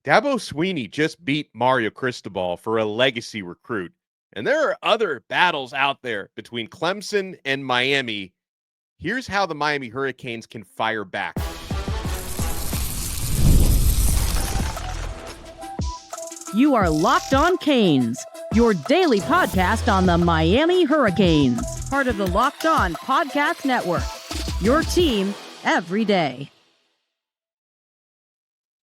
Dabo Swinney just beat Mario Cristobal for a legacy recruit. And there are other battles out there between Clemson and Miami. Here's how the Miami Hurricanes can fire back. You are Locked On Canes, your daily podcast on the Miami Hurricanes, part of the Locked On Podcast Network, your team every day.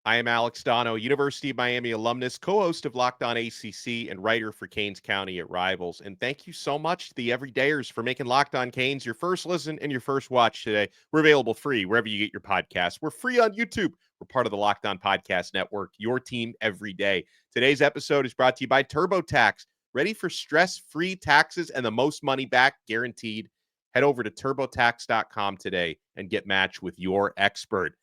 I am Alex Donno, University of Miami alumnus, co-host of Locked On ACC, and writer for Canes County at Rivals. And thank you so much to the everydayers for making Locked On Canes your first listen and your first watch today. We're available free wherever you get your podcasts. We're free on YouTube. We're part of the Locked On Podcast Network, your team every day. Today's episode is brought to you by TurboTax. Ready for stress-free taxes and the most money back guaranteed? Head over to TurboTax.com today and get matched with your expert.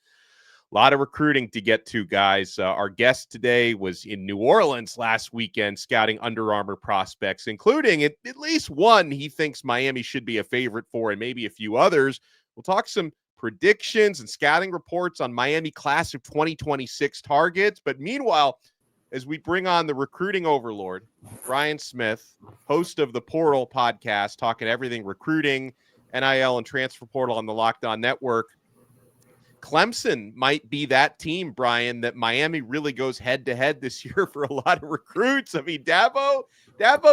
A lot of recruiting to get to, guys. Our guest today was in New Orleans last weekend scouting Under Armour prospects, including at least one he thinks Miami should be a favorite for and maybe a few others. We'll talk some predictions and scouting reports on Miami class of 2026 targets. But meanwhile, as we bring on the recruiting overlord, Brian Smith, host of the Portal podcast, talking everything recruiting, NIL, and transfer portal on the Locked On Network. Clemson might be that team, Brian, that Miami really goes head-to-head this year for a lot of recruits. I mean, Dabo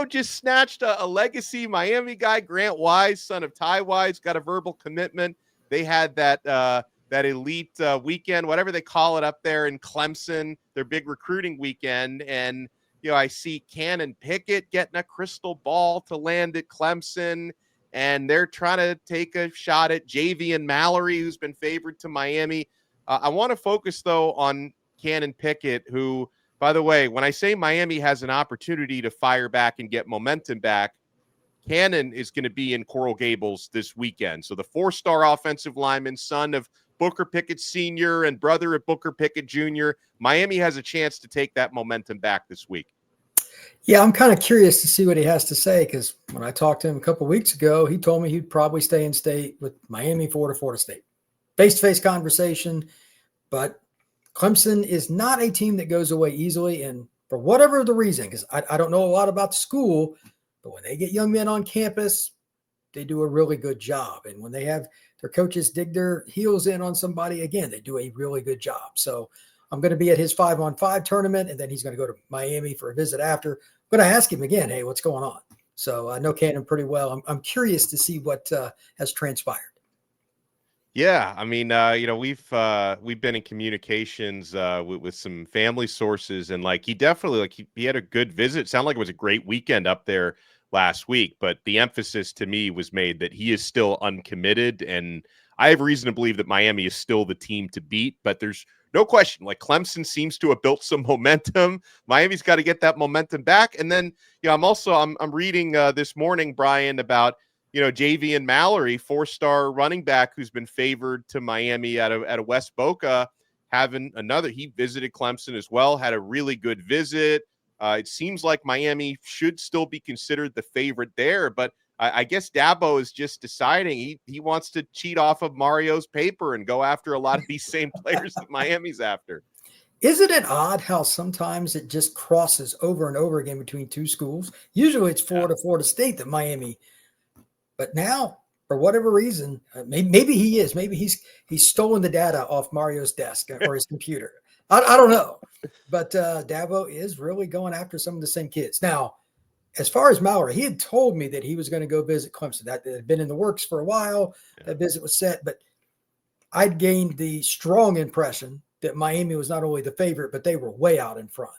just snatched a legacy Miami guy, Grant Wise, son of Ty Wise, got a verbal commitment. They had that elite weekend, whatever they call it up there in Clemson, their big recruiting weekend. And, I see Canon Pickett getting a crystal ball to land at Clemson. And they're trying to take a shot at Javian Mallory, who's been favored to Miami. I want to focus, though, on Canon Pickett, who, by the way, when I say Miami has an opportunity to fire back and get momentum back, Canon is going to be in Coral Gables this weekend. So the four-star offensive lineman, son of Booker Pickett Sr. and brother of Booker Pickett Jr., Miami has a chance to take that momentum back this week. Yeah, I'm kind of curious to see what he has to say, because when I talked to him a couple of weeks ago, he told me he'd probably stay in state with Miami, Florida State. Face-to-face conversation, but Clemson is not a team that goes away easily, and for whatever the reason, because I don't know a lot about the school, but when they get young men on campus, they do a really good job. And when they have their coaches dig their heels in on somebody, again, they do a really good job. So I'm going to be at his 5-on-5 tournament, and then he's going to go to Miami for a visit after. I'm going to ask him again, hey, what's going on? So I know Canon pretty well. I'm curious to see what has transpired. Yeah, I mean, we've been in communications with some family sources, and he definitely he had a good visit. Sounded like it was a great weekend up there last week, but the emphasis to me was made that he is still uncommitted, and I have reason to believe that Miami is still the team to beat. But there's no question, Clemson seems to have built some momentum. Miami's got to get that momentum back. And then, I'm reading this morning, Brian, about, Javian Mallory, four-star running back who's been favored to Miami out of West Boca, he visited Clemson as well, had a really good visit. It seems like Miami should still be considered the favorite there, but I guess Dabo is just deciding he wants to cheat off of Mario's paper and go after a lot of these same players that Miami's after. Isn't it odd how sometimes it just crosses over and over again between two schools? Usually it's Florida State that Miami, but now for whatever reason, maybe he is. Maybe he's stolen the data off Mario's desk or his computer. I don't know, but Dabo is really going after some of the same kids now. As far as Mallory, he had told me that he was going to go visit Clemson. That had been in the works for a while. That visit was set, but I'd gained the strong impression that Miami was not only the favorite, but they were way out in front.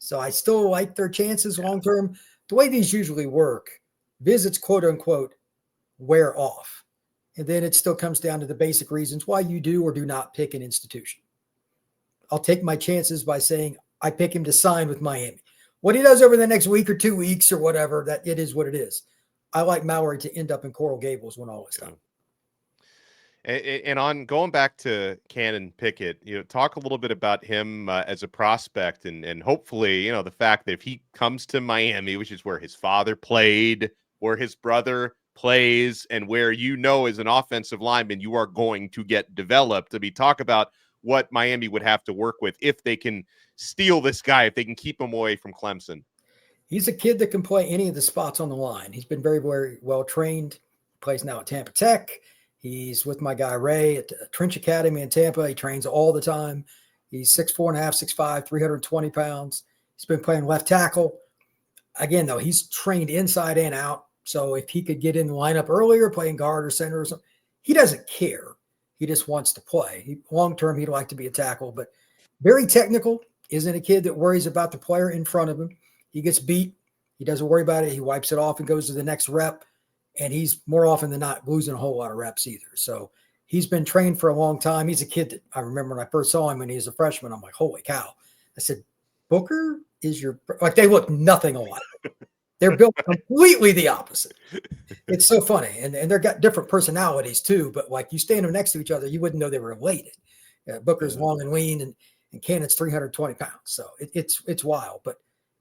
So I still like their chances long-term. The way these usually work, visits, quote unquote, wear off. And then it still comes down to the basic reasons why you do or do not pick an institution. I'll take my chances by saying I pick him to sign with Miami. What he does over the next week or 2 weeks or whatever, that it is what it is. I like Mallory to end up in Coral Gables when all is done. And on going back to Canon Pickett, talk a little bit about him as a prospect and hopefully, the fact that if he comes to Miami, which is where his father played, where his brother plays, and where as an offensive lineman, you are going to get developed. Talk about what Miami would have to work with if they can steal this guy, if they can keep him away from Clemson. He's a kid that can play any of the spots on the line. He's been very, very well trained. Plays now at Tampa Tech. He's with my guy Ray at the Trench Academy in Tampa. He trains all the time. He's 6'4.5", 6'5", 320 pounds. He's been playing left tackle. Again, though, he's trained inside and out. So if he could get in the lineup earlier, playing guard or center or something, he doesn't care. He just wants to play. Long term, he'd like to be a tackle, but very technical. Isn't a kid that worries about the player in front of him. He gets beat. He doesn't worry about it. He wipes it off and goes to the next rep. And he's more often than not losing a whole lot of reps either. So he's been trained for a long time. He's a kid that I remember when I first saw him when he was a freshman. I'm like, holy cow. I said, Booker is your – like they look nothing alike. They're built completely the opposite. It's so funny. And they've got different personalities too. But like you stand them next to each other, you wouldn't know they were related. Booker's long and lean and Cannon's 320 pounds. So it's wild. But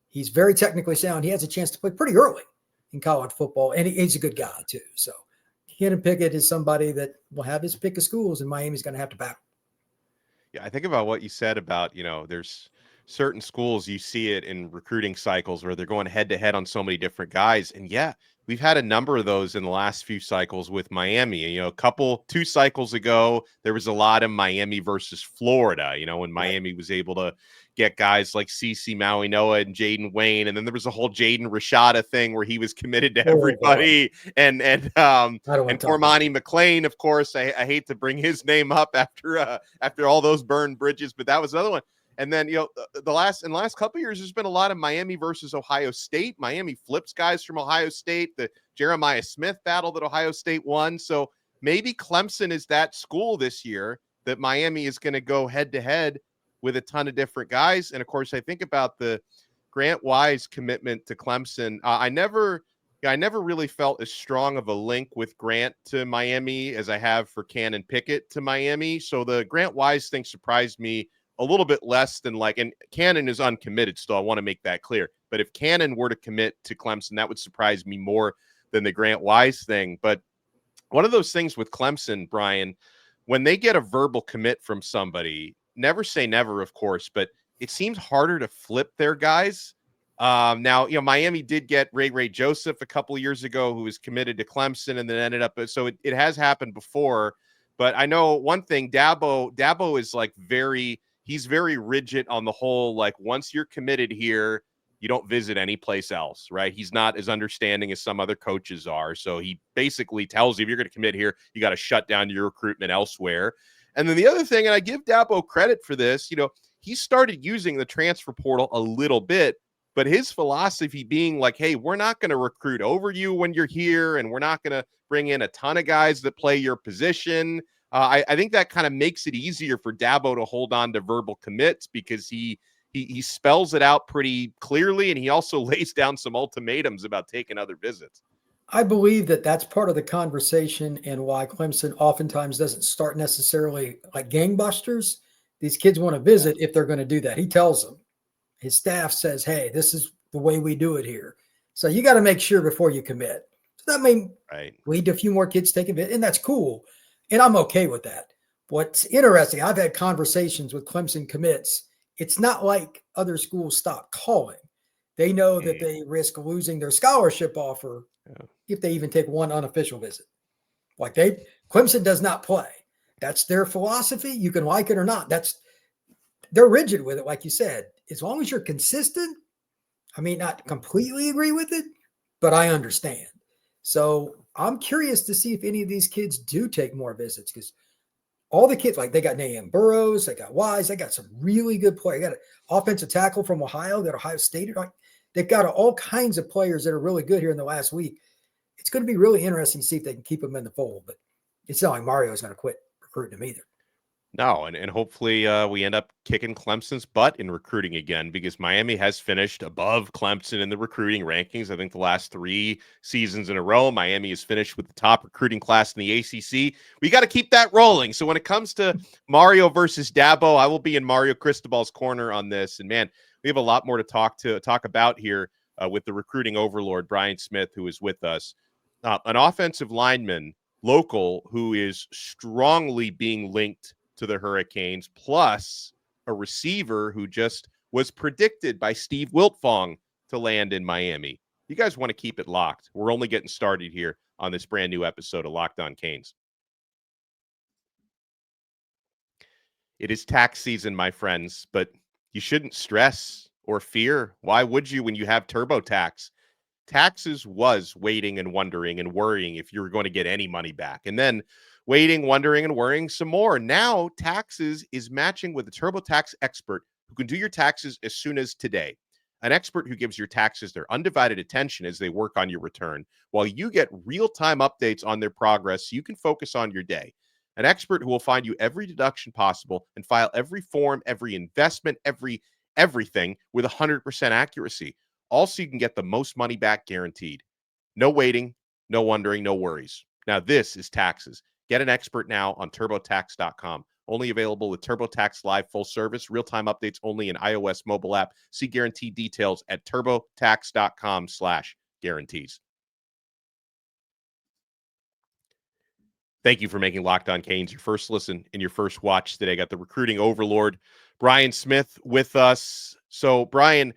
he's very technically sound. He has a chance to play pretty early in college football, and he's a good guy too. So Canon Pickett is somebody that will have his pick of schools, and Miami's going to have to battle. Yeah, I think about what you said about, there's certain schools, you see it in recruiting cycles where they're going head to head on so many different guys. And yeah, we've had a number of those in the last few cycles with Miami. Two cycles ago, there was a lot of Miami versus Florida, when Miami was able to get guys like CeCe Maui Noah and Jaden Wayne. And then there was a whole Jaden Rashada thing where he was committed to everybody. And Cormani McClain, of course, I hate to bring his name up after all those burned bridges, but that was another one. And then, the last couple of years, there's been a lot of Miami versus Ohio State. Miami flips guys from Ohio State. The Jeremiah Smith battle that Ohio State won. So maybe Clemson is that school this year that Miami is going to go head to head with a ton of different guys. And of course, I think about the Grant Wise commitment to Clemson. I never really felt as strong of a link with Grant to Miami as I have for Canon Pickett to Miami. So the Grant Wise thing surprised me a little bit less than and Canon is uncommitted still. I want to make that clear. But if Canon were to commit to Clemson, that would surprise me more than the Grant Wise thing. But one of those things with Clemson, Brian, when they get a verbal commit from somebody, never say never, of course, but it seems harder to flip their guys. Now, Miami did get Ray Joseph a couple of years ago, who was committed to Clemson and then ended up. So it has happened before. But I know one thing, Dabo is he's very rigid on the whole, once you're committed here, you don't visit any place else, right? He's not as understanding as some other coaches are. So he basically tells you, if you're going to commit here, you got to shut down your recruitment elsewhere. And then the other thing, and I give Dabo credit for this, he started using the transfer portal a little bit, but his philosophy being hey, we're not going to recruit over you when you're here, and we're not going to bring in a ton of guys that play your position. I think that kind of makes it easier for Dabo to hold on to verbal commits because he spells it out pretty clearly, and he also lays down some ultimatums about taking other visits. I believe that that's part of the conversation and why Clemson oftentimes doesn't start necessarily like gangbusters. These kids want to visit if they're going to do that. He tells them. His staff says, hey, this is the way we do it here. So you got to make sure before you commit. So that may lead to a few more kids taking it, and that's cool. And I'm okay with that. What's interesting, I've had conversations with Clemson commits. It's not like other schools stop calling. They know that they risk losing their scholarship offer if they even take one unofficial visit. Clemson does not play. That's their philosophy. You can like it or not. They're rigid with it, like you said. As long as you're consistent, I may not completely agree with it, but I understand. So I'm curious to see if any of these kids do take more visits, because all the kids, they got Nahum Burroughs, they got Wise, they got some really good players. They got an offensive tackle from Ohio that Ohio State. They've got all kinds of players that are really good here in the last week. It's going to be really interesting to see if they can keep them in the fold, but it's not like Mario is going to quit recruiting them either. No, and hopefully we end up kicking Clemson's butt in recruiting again, because Miami has finished above Clemson in the recruiting rankings. I think the last 3 seasons in a row, Miami has finished with the top recruiting class in the ACC. We got to keep that rolling. So when it comes to Mario versus Dabo, I will be in Mario Cristobal's corner on this. And man, we have a lot more to talk about here with the recruiting overlord, Brian Smith, who is with us. An offensive lineman, local, who is strongly being linked to the Hurricanes, plus a receiver who just was predicted by Steve Wiltfong to land in Miami. You guys want to keep it locked. We're only getting started here on this brand new episode of Locked On Canes. It is tax season, my friends, but you shouldn't stress or fear. Why would you when you have TurboTax? Taxes was waiting and wondering and worrying if you were going to get any money back. And then waiting, wondering, and worrying some more. Now Taxes is matching with a TurboTax expert who can do your taxes as soon as today. An expert who gives your taxes their undivided attention as they work on your return, while you get real-time updates on their progress so you can focus on your day. An expert who will find you every deduction possible and file every form, every investment, everything with 100% accuracy. Also, you can get the most money back guaranteed. No waiting, no wondering, no worries. Now, this is Taxes. Get an expert now on TurboTax.com. Only available with TurboTax Live full service, real-time updates only in iOS mobile app. See guaranteed details at TurboTax.com/guarantees. Thank you for making Locked On Canes your first listen and your first watch today. Got the recruiting overlord, Brian Smith, with us. So, Brian,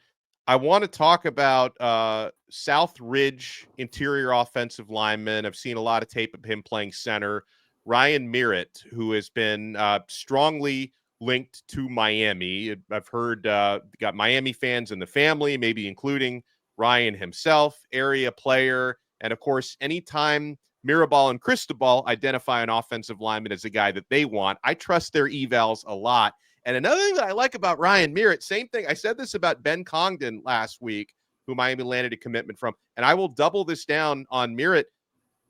I want to talk about South Ridge interior offensive lineman. I've seen a lot of tape of him playing center. Ryan Merritt, who has been strongly linked to Miami. I've heard got Miami fans in the family, maybe including Ryan himself, area player. And, of course, anytime Mirabal and Cristobal identify an offensive lineman as a guy that they want, I trust their evals a lot. And another thing that I like about Ryan Merritt, same thing. I said this about Ben Congdon last week, who Miami landed a commitment from. And I will double this down on Merritt.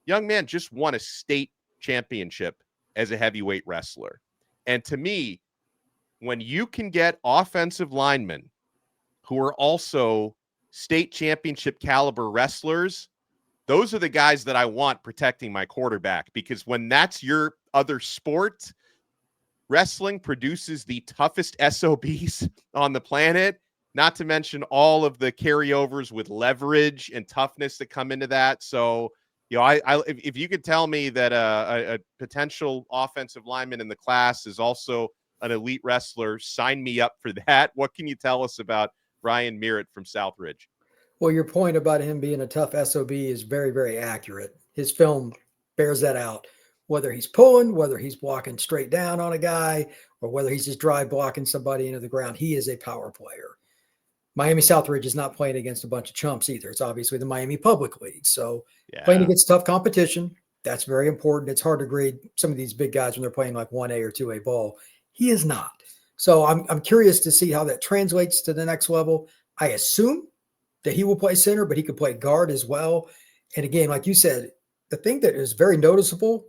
Young man just won a state championship as a heavyweight wrestler. And to me, when you can get offensive linemen who are also state championship caliber wrestlers, those are the guys that I want protecting my quarterback, because when that's your other sport, wrestling produces the toughest SOBs on the planet, not to mention all of the carryovers with leverage and toughness that come into that. So, you know, if you could tell me that a potential offensive lineman in the class is also an elite wrestler, sign me up for that. What can you tell us about Ryan Merritt from Southridge? Well, your point about him being a tough SOB is very, very accurate. His film bears that out. Whether he's pulling, whether he's walking straight down on a guy, or whether he's just drive blocking somebody into the ground, he is a power player. Miami Southridge is not playing against a bunch of chumps either. It's obviously the Miami Public League. So playing against tough competition, that's very important. It's hard to grade some of these big guys when they're playing like 1A or 2A ball. He is not. So I'm curious to see how that translates to the next level. I assume that he will play center, but he could play guard as well. And again, like you said, the thing that is very noticeable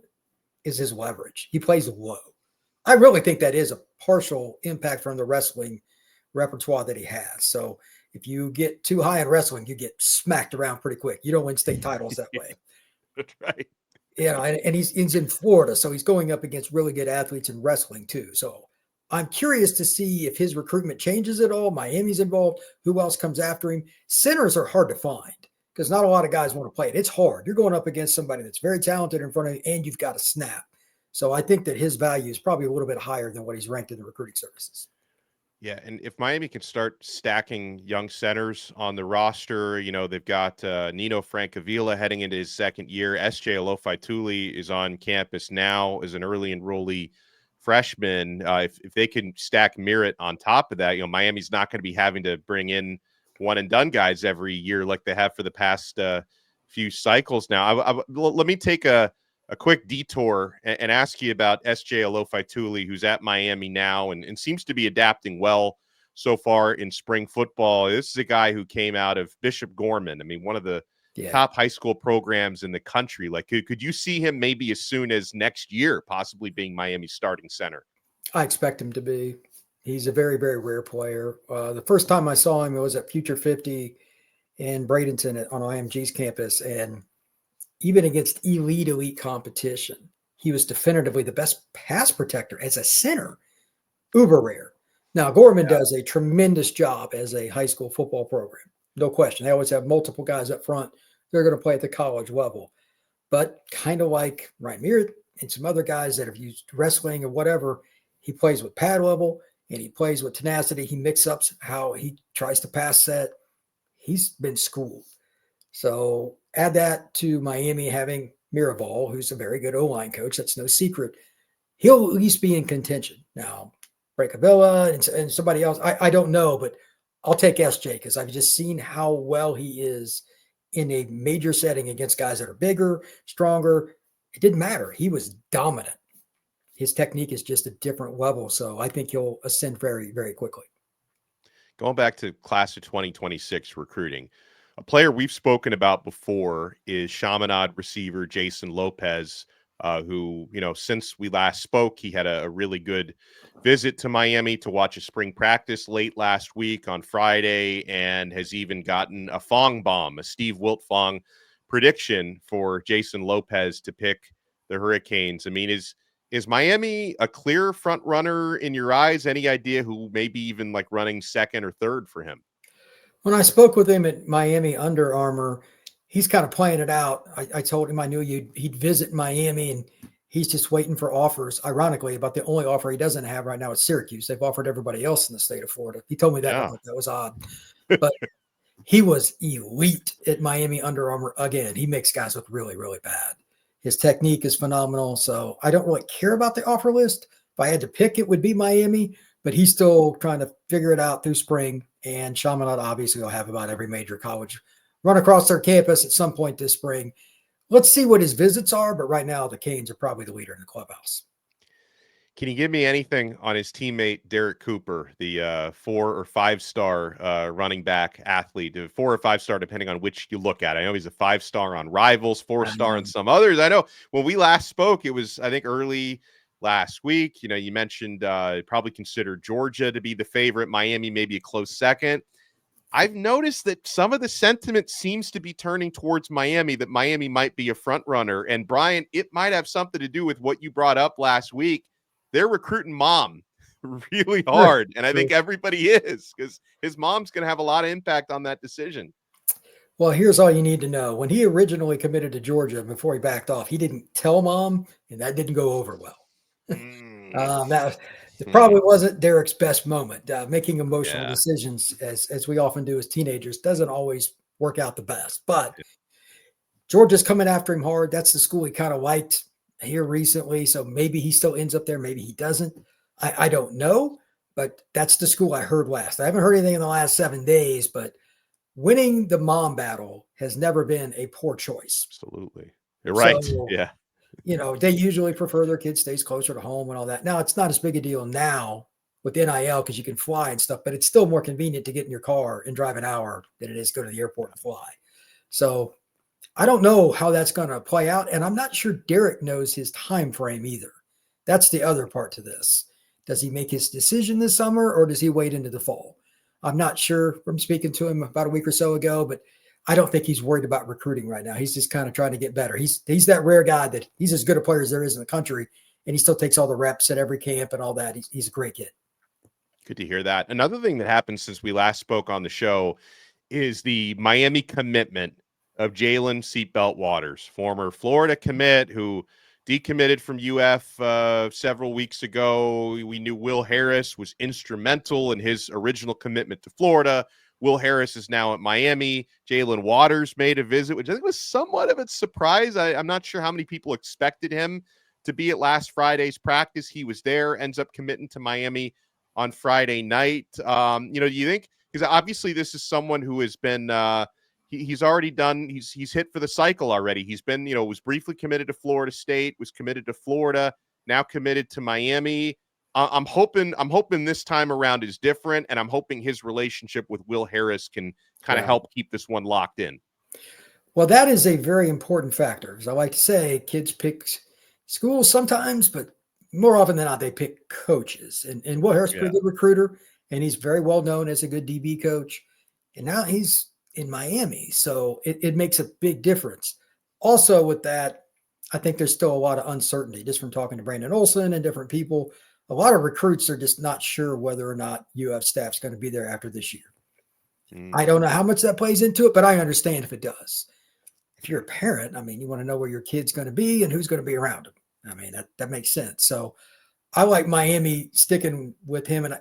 is his leverage. He plays low. I really think that is a partial impact from the wrestling repertoire that he has. So if you get too high in wrestling, you get smacked around pretty quick. You don't win state titles that way. That's right. You know, and he's in Florida, so he's going up against really good athletes in wrestling too. So I'm curious to see if his recruitment changes at all. Miami's involved. Who else comes after him? Centers are hard to find because not a lot of guys want to play it. It's hard. You're going up against somebody that's very talented in front of you, and you've got to snap. So I think that his value is probably a little bit higher than what he's ranked in the recruiting services. Yeah, and if Miami can start stacking young centers on the roster, you know, they've got Nino Francavilla heading into his second year. S.J. Alofaituli is on campus now as an early enrollee freshman. If they can stack Merritt on top of that, you know, Miami's not going to be having to bring in one-and-done guys every year like they have for the past few cycles now. Let me take a quick detour and ask you about S.J. Alofaituli, who's at Miami now and seems to be adapting well so far in spring football. This is a guy who came out of Bishop Gorman. I mean, one of the top high school programs in the country. Like, could you see him maybe as soon as next year possibly being Miami's starting center? I expect him to be. He's a very, very rare player. The first time I saw him, it was at Future 50 in Bradenton on IMG's campus, and even against elite competition, he was definitively the best pass protector as a center. Uber rare. Now, Gorman does a tremendous job as a high school football program. No question. They always have multiple guys up front. They're going to play at the college level. But kind of like Ryan Merritt and some other guys that have used wrestling or whatever, He plays with pad level and he plays with tenacity. He mix ups how he tries to pass set. He's been schooled. So add that to Miami having Mirabal, who's a very good O-line coach. That's no secret. He'll at least be in contention. Now, Breakavilla and somebody else, I don't know, but I'll take SJ because I've just seen how well he is in a major setting against guys that are bigger, stronger. It didn't matter. He was dominant. His technique is just a different level. So I think he'll ascend very, very quickly. Going back to class of 2026 recruiting, a player we've spoken about before is Chaminade receiver Jason Lopez, who, since we last spoke, he had a really good visit to Miami to watch a spring practice late last week on Friday, and has even gotten a Fong bomb, a Steve Wiltfong prediction for Jason Lopez to pick the Hurricanes. I mean, is Miami a clear front runner in your eyes? Any idea who maybe even like running second or third for him? When I spoke with him at Miami Under Armour, he's kind of playing it out. I told him I knew he'd visit Miami, and he's just waiting for offers. Ironically, about the only offer he doesn't have right now is Syracuse. They've offered everybody else in the state of Florida. He told me that. I thought that was odd. But he was elite at Miami Under Armour again. He makes guys look really, really bad. His technique is phenomenal. So I don't really care about the offer list. If I had to pick, it would be Miami, but he's still trying to figure it out through spring. And Chaminade obviously will have about every major college run across their campus at some point this spring. Let's see what his visits are, but right now the Canes are probably the leader in the clubhouse. Can you give me anything on his teammate Derek Cooper, the 4 or 5 star running back athlete, 4 or 5 star depending on which you look at? I know he's a 5 star on Rivals, 4 star on some others. I know when we last spoke, it was I think early last week. You mentioned probably considered Georgia to be the favorite, Miami maybe a close second. I've noticed that some of the sentiment seems to be turning towards Miami, that Miami might be a front runner. And Brian, it might have something to do with what you brought up last week. They're recruiting mom really hard. And I think everybody is, because his mom's going to have a lot of impact on that decision. Well, here's all you need to know. When he originally committed to Georgia, before he backed off, he didn't tell mom, and that didn't go over well. It probably wasn't Derek's best moment. Making emotional decisions, as we often do as teenagers, doesn't always work out the best. But Georgia's coming after him hard. That's the school he kind of liked here recently. So maybe he still ends up there. Maybe he doesn't. I don't know. But that's the school I heard last. I haven't heard anything in the last 7 days. But winning the mom battle has never been a poor choice. Absolutely. You're right. So, yeah. They usually prefer their kid stays closer to home and all that. Now, it's not as big a deal now with NIL because you can fly and stuff, but it's still more convenient to get in your car and drive an hour than it is to go to the airport and fly. So I don't know how that's going to play out, and I'm not sure Derek knows his time frame either. That's the other part to this. Does he make his decision this summer, or does he wait into the fall? I'm not sure from speaking to him about a week or so ago, but I don't think he's worried about recruiting right now. He's just kind of trying to get better. He's that rare guy that he's as good a player as there is in the country, and he still takes all the reps at every camp and all that. He's a great kid. Good to hear that. Another thing that happened since we last spoke on the show is the Miami commitment of Jalen Seatbelt Waters, former Florida commit who decommitted from UF several weeks ago. We knew Will Harris was instrumental in his original commitment to Florida. Will Harris is now at Miami. Jalen Waters made a visit, which I think was somewhat of a surprise. I'm not sure how many people expected him to be at last Friday's practice. He was there, ends up committing to Miami on Friday night. Do you think, because obviously this is someone who has been, he's already done, he's hit for the cycle already. He's been, was briefly committed to Florida State, was committed to Florida, now committed to Miami. I'm hoping this time around is different, and I'm hoping his relationship with Will Harris can kind of help keep this one locked in. Well, that is a very important factor. As I like to say, kids pick schools sometimes, but more often than not, they pick coaches. And Will Harris is a pretty good recruiter, and he's very well known as a good DB coach. And now he's in Miami, so it makes a big difference. Also with that, I think there's still a lot of uncertainty just from talking to Brandon Olson and different people. A lot of recruits are just not sure whether or not UF staff's going to be there after this year. I don't know how much that plays into it, but I understand if it does. If you're a parent, I mean, you want to know where your kid's going to be and who's going to be around him. I mean, that makes sense. So I like Miami sticking with him. And,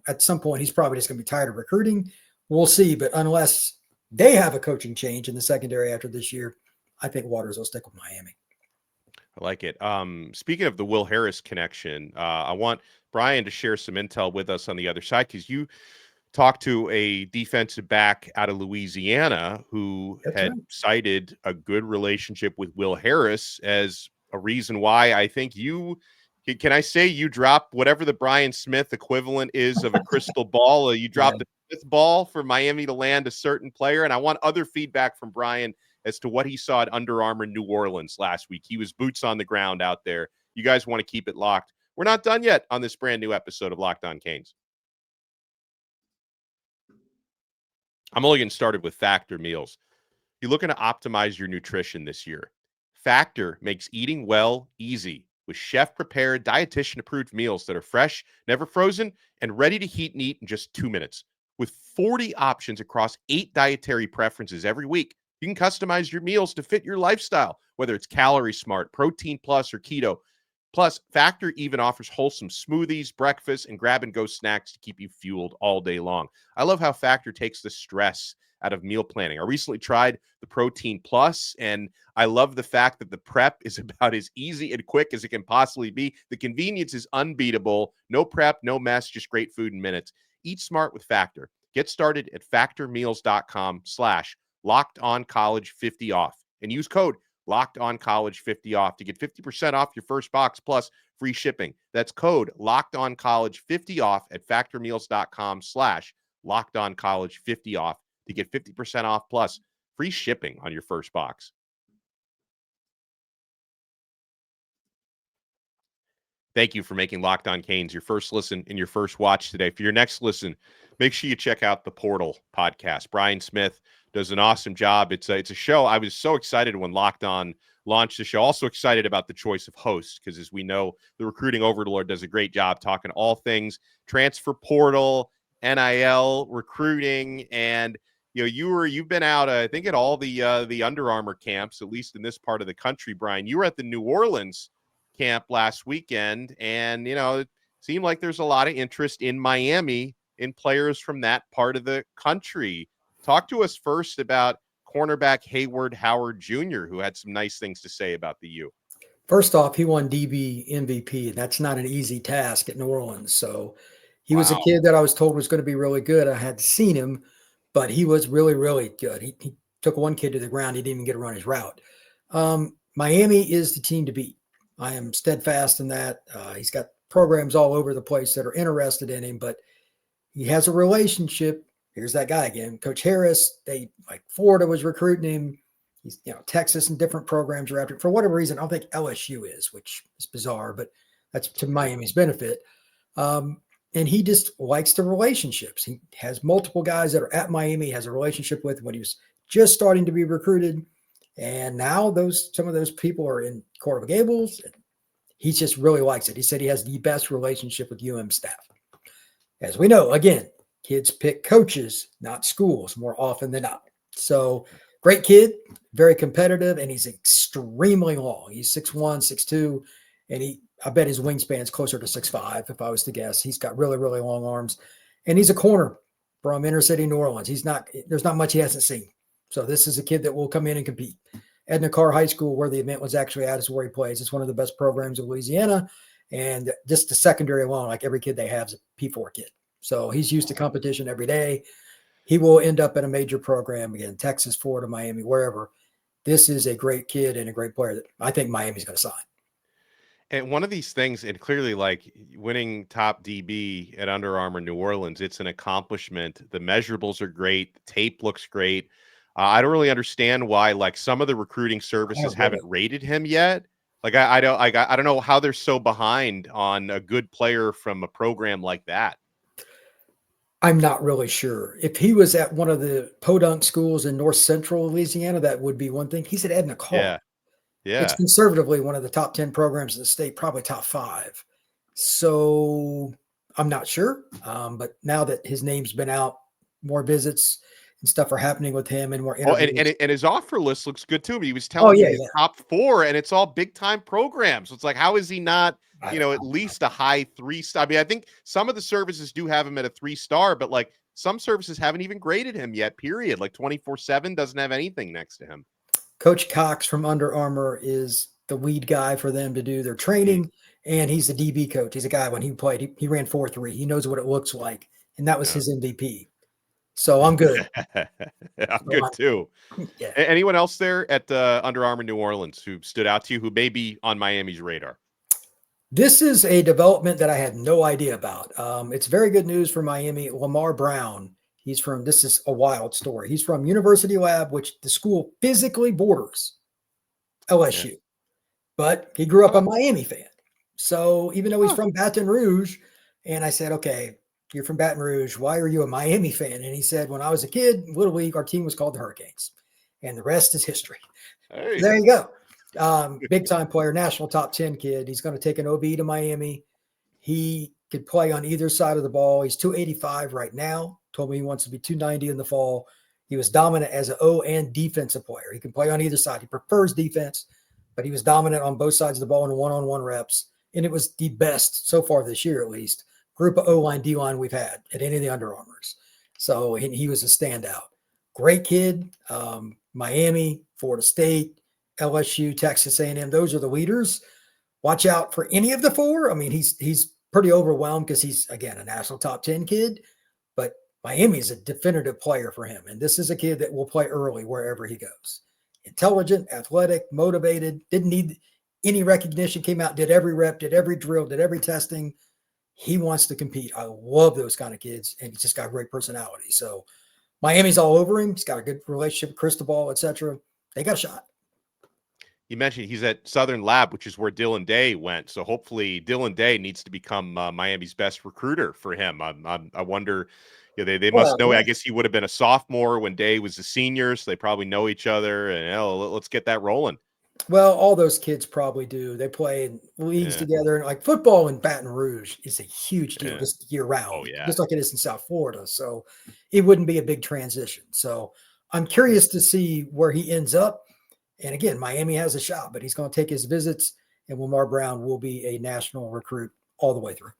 at some point, he's probably just going to be tired of recruiting. We'll see. But unless they have a coaching change in the secondary after this year, I think Waters will stick with Miami. I like it. Speaking of the Will Harris connection, I want Brian to share some intel with us on the other side, because you talked to a defensive back out of Louisiana who had cited a good relationship with Will Harris as a reason why I think you can I say you dropped whatever the Brian Smith equivalent is of a crystal ball. You dropped the fifth ball for Miami to land a certain player. And I want other feedback from Brian as to what he saw at Under Armour New Orleans last week. He was boots on the ground out there. You guys want to keep it locked. We're not done yet on this brand new episode of Locked On Canes. I'm only getting started with Factor meals. You're looking to optimize your nutrition this year. Factor makes eating well easy with chef-prepared, dietitian-approved meals that are fresh, never frozen, and ready to heat and eat in just 2 minutes. With 40 options across 8 dietary preferences every week, you can customize your meals to fit your lifestyle, whether it's Calorie Smart, Protein Plus, or Keto. Plus, Factor even offers wholesome smoothies, breakfast, and grab-and-go snacks to keep you fueled all day long. I love how Factor takes the stress out of meal planning. I recently tried the Protein Plus, and I love the fact that the prep is about as easy and quick as it can possibly be. The convenience is unbeatable. No prep, no mess, just great food in minutes. Eat smart with Factor. Get started at factormeals.com/LockedOnCollege50 off and use code LockedOnCollege50 off to get 50% off your first box plus free shipping. That's code LockedOnCollege50 off at factormeals.com/LockedOnCollege50 off to get 50% off plus free shipping on your first box. Thank you for making Locked On Canes your first listen and your first watch today. For your next listen, make sure you check out the Portal podcast. Brian Smith does an awesome job. It's a show. I was so excited when Locked On launched the show. Also excited about the choice of hosts, because as we know, the recruiting overlord does a great job talking all things transfer portal, NIL, recruiting, and you've been out, I think, at all the Under Armour camps, at least in this part of the country. Brian, you were at the New Orleans camp last weekend, and it seemed like there's a lot of interest in Miami in players from that part of the country. Talk to us first about cornerback Hayward Howard Jr., who had some nice things to say about the U. First off, he won DB MVP, and that's not an easy task at New Orleans. So he was a kid that I was told was going to be really good. I had seen him, but he was really, really good. He took one kid to the ground. He didn't even get to run his route. Miami is the team to beat. I am steadfast in that. He's got programs all over the place that are interested in him, but he has a relationship. Here's that guy again, Coach Harris. Florida was recruiting him. He's, Texas and different programs are after him. For whatever reason, I don't think LSU is, which is bizarre, but that's to Miami's benefit. And he just likes the relationships. He has multiple guys that are at Miami, has a relationship with when he was just starting to be recruited. And now some of those people are in Coral Gables. And he just really likes it. He said he has the best relationship with UM staff. As we know, again, kids pick coaches, not schools, more often than not. So great kid, very competitive, and he's extremely long. He's 6'1", 6'2", and I bet his wingspan's closer to 6'5", if I was to guess. He's got really, really long arms, and he's a corner from inner city New Orleans. There's not much he hasn't seen. So this is a kid that will come in and compete. Edna Carr High School, where the event was actually at, is where he plays. It's one of the best programs in Louisiana, and just the secondary alone, like every kid they have is a P4 kid. So he's used to competition every day. He will end up in a major program again, Texas, Florida, Miami, wherever. This is a great kid and a great player that I think Miami's going to sign. And one of these things, and clearly, like winning top DB at Under Armour New Orleans, it's an accomplishment. The measurables are great. The tape looks great. I don't really understand why, some of the recruiting services haven't rated him yet. I don't know how they're so behind on a good player from a program like that. I'm not really sure. If he was at one of the podunk schools in North Central Louisiana, that would be one thing. He's at Edna Carr. Yeah. It's conservatively one of the top 10 programs in the state, probably top 5. So I'm not sure. But now that his name's been out, more visits, and stuff are happening with him and more Oh, interviews. and his offer list looks good too. He was Oh, telling me yeah, his yeah. top 4, and it's all big time programs. So it's like, how is he not, I at least a high 3-star? I mean, I think some of the services do have him at a 3-star, but like some services haven't even graded him yet, period. Like 24/7 doesn't have anything next to him. Coach Cox from Under Armour is the lead guy for them to do their Mm. training, and he's the DB coach. He's a guy when he played, he ran 4.3. He knows what it looks like, and that was Yeah. his MVP. So I'm good. I'm good too. Yeah. Anyone else there at Under Armour New Orleans who stood out to you, who may be on Miami's radar? This is a development that I had no idea about. It's very good news for Miami. Lamar Brown, this is a wild story. He's from University Lab, which the school physically borders LSU, but he grew up a Miami fan. So even though he's from Baton Rouge, and I said, okay, you're from Baton Rouge, why are you a Miami fan? And he said, when I was a kid, Little League, our team was called the Hurricanes, and the rest is history. Hey. There you go. Big time player, national top 10 kid. He's going to take an OB to Miami. He could play on either side of the ball. He's 285 right now. Told me he wants to be 290 in the fall. He was dominant as an O and defensive player. He can play on either side. He prefers defense, but he was dominant on both sides of the ball in one-on-one reps. And it was the best so far this year, at least, group of O-line, D-line we've had at any of the Under Armours. So he was a standout. Great kid. Miami, Florida State, LSU, Texas A&M. Those are the leaders. Watch out for any of the 4. I mean, he's pretty overwhelmed because he's, again, a national top 10 kid, but Miami is a definitive player for him. And this is a kid that will play early wherever he goes. Intelligent, athletic, motivated, didn't need any recognition, came out, did every rep, did every drill, did every testing. He wants to compete. I love those kind of kids, and he's just got great personality. So Miami's all over him. He's got a good relationship with Cristobal, etc. They got a shot. You mentioned he's at Southern Lab, which is where Dylan Day went. So hopefully Dylan Day needs to become Miami's best recruiter for him. I wonder, they must know. Yeah. I guess he would have been a sophomore when Day was a senior, so they probably know each other. And let's get that rolling. Well, all those kids probably do. They play in leagues together, and like football in Baton Rouge is a huge deal just year round, just like it is in South Florida. So it wouldn't be a big transition. So I'm curious to see where he ends up. And again, Miami has a shot, but he's going to take his visits, and Lamar Brown will be a national recruit all the way through.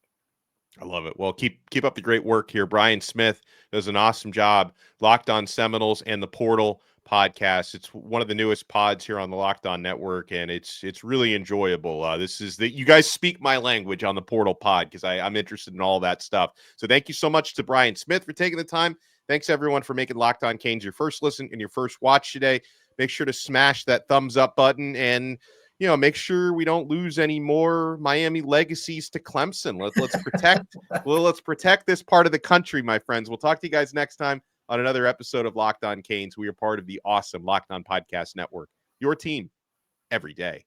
I love it. Well, keep up the great work here. Brian Smith does an awesome job. Locked On Seminoles and the Portal podcast. It's one of the newest pods here on the Locked On Network, and it's really enjoyable. You guys speak my language on the Portal pod because I'm interested in all that stuff. So thank you so much to Brian Smith for taking the time. Thanks everyone for making Locked On Canes your first listen and your first watch today. Make sure to smash that thumbs up button and make sure we don't lose any more Miami legacies to Clemson. Let's protect this part of the country, my friends. We'll talk to you guys next time on another episode of Locked On Canes. We are part of the awesome Locked On Podcast Network. Your team every day.